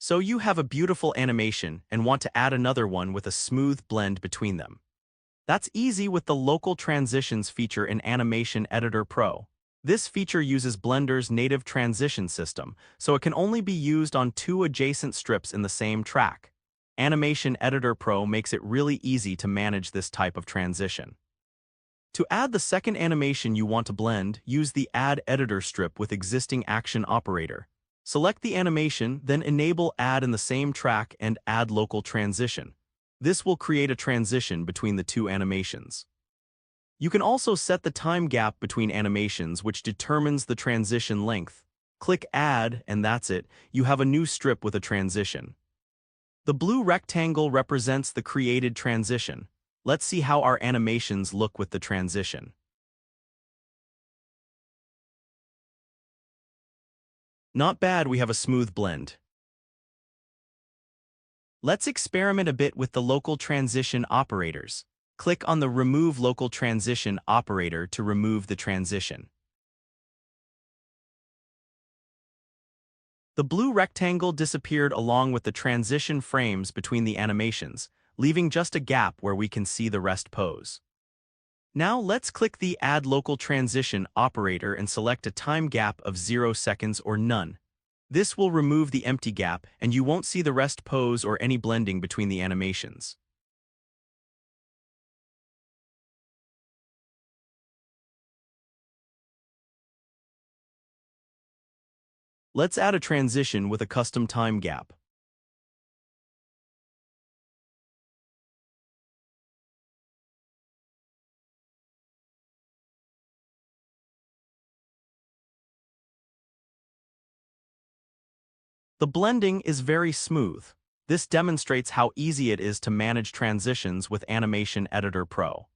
So you have a beautiful animation and want to add another one with a smooth blend between them. That's easy with the Local Transitions feature in Animation Editor Pro. This feature uses Blender's native transition system, so it can only be used on two adjacent strips in the same track. Animation Editor Pro makes it really easy to manage this type of transition. To add the second animation you want to blend, use the Add Editor strip with existing action operator. Select the animation, then enable Add in the same track and Add Local Transition. This will create a transition between the two animations. You can also set the time gap between animations, which determines the transition length. Click Add, and that's it. You have a new strip with a transition. The blue rectangle represents the created transition. Let's see how our animations look with the transition. Not bad, we have a smooth blend. Let's experiment a bit with the local transition operators. Click on the Remove Local Transition operator to remove the transition. The blue rectangle disappeared along with the transition frames between the animations, leaving just a gap where we can see the rest pose. Now let's click the Add Local Transition operator and select a time gap of 0 seconds or none. This will remove the empty gap and you won't see the rest pose or any blending between the animations. Let's add a transition with a custom time gap. The blending is very smooth. This demonstrates how easy it is to manage transitions with Animation Editor Pro.